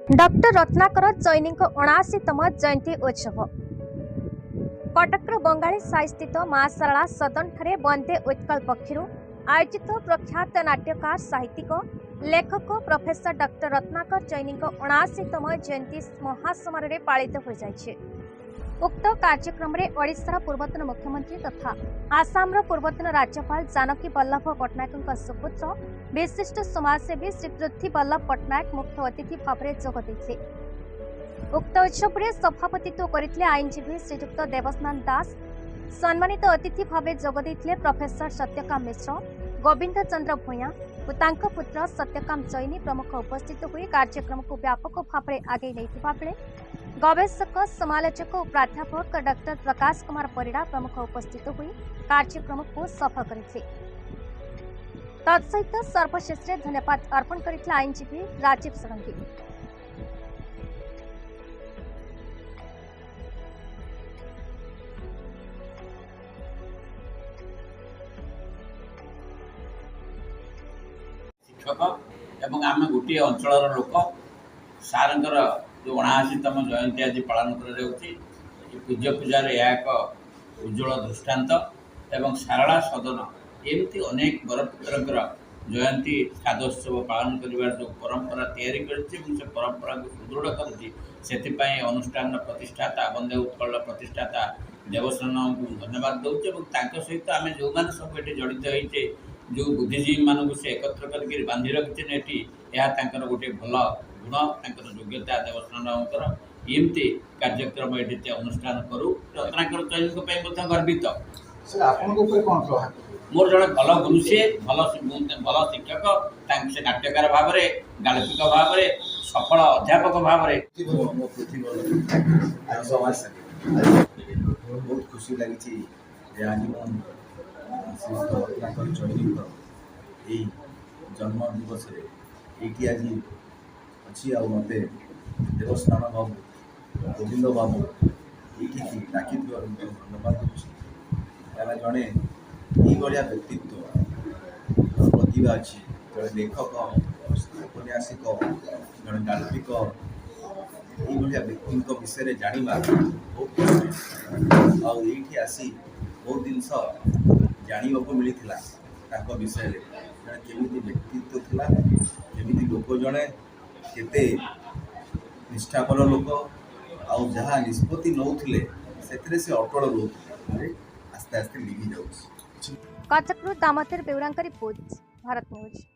Doctor Ratnakar चैनी को 79तम जयंती उत्सव कटकर बंगाली साई स्थित मां सारला सदन ठारे वंदे उत्कल पक्षर आयोजित प्रख्यात नाट्यकार साहित्यिक लेखक प्रोफेसर डॉक्टर रत्नाकर चैनी को 79तम जयंती महासमारोह पालित हो जाइछे। उक्त कार्यक्रम में ओडिशार पूर्वतन मुख्यमंत्री तथा आसामर पूर्वतन राज्यपाल जानकी वल्लभ पट्टनायक सुपुत्र विशिष्ट समाजसेवी श्री पृथ्वी वल्लभ पट्टनायक मुख्य अतिथि भाव में जोगदे। उक्त उत्सव में सभापतित्व करते आईनजीवी श्रीजुक्त देवस्नान दास, सम्मानित अतिथि भाव जोगदे प्रोफेसर सत्यकाम मिश्र, गोविंद चंद्र भूया और पुत्र सत्यकाम चैनी प्रमुख उपस्थित हुई कार्यक्रम को व्यापक भाव में आगे नहीं गवेषक समालोचक और प्राध्यापक डॉक्टर प्रकाश कुमार परिड़ा प्रमुख उपस्थित हुई कार्यक्रम को सफल करते। तत्सहित सर्वशेष धन्यवाद अर्पण करते आईनजीवी राजीव षडंगी। शिक्षक एवं आम गोटे अंचल लोक सारंकर जो 79तम जयंती आज पालन कर पूज्य पूजार यह एक उज्ज्वल दृष्टांत एवं सारला सदन एमती अनेक बरपुत्र जयंती सादोत्सव पालन कर जो परंपरा तैयारी कर परंपरा को सुदृढ़ कर अनुष्ठान प्रतिष्ठाता वंदे उत्कल प्रतिष्ठाता देवस्नान को धन्यवाद दूचे सहित आम जो मैंने सब ये जड़ित होते जो बुद्धिजीवी मानक से एकत्र करके बांधि रखी यह गोटे भल गुण योग्यता देवस्नानकर एमती कार्यक्रम ये अनुष्ठान करूँ रत्नाकर चैनी गर्वित मोर जड़े भल गुरु सी भल भल शिक्षक से नाट्यकार भाव में गाल्पिक भाव में सफल अध्यापक भाव में बहुत खुशी लगी आज रत्नाकर चैनी जन्म दिवस ये आज अच्छी मत देवस्नान बाबू गोविंद बाबू ये डाकी धन्यवाद दूसरी जड़े ये व्यक्तित्व प्रतिभा अच्छी जड़े लेखक उपन्यासिक जड़े गाल्पिक ये व्यक्ति विषय जाना बहुत ये आसी बहुत जिनस जानवाक मिलता विषय केमी व्यक्तित्व था केमी लोक जड़े केते निष्ठापर लोक आउ जहाँ निष्पत्ति नौले से अटल रोते आस्ते आस्ते लिभि जाऊँ। कटकरू दामोदर बेउरांका रिपोर्ट भारत न्यूज।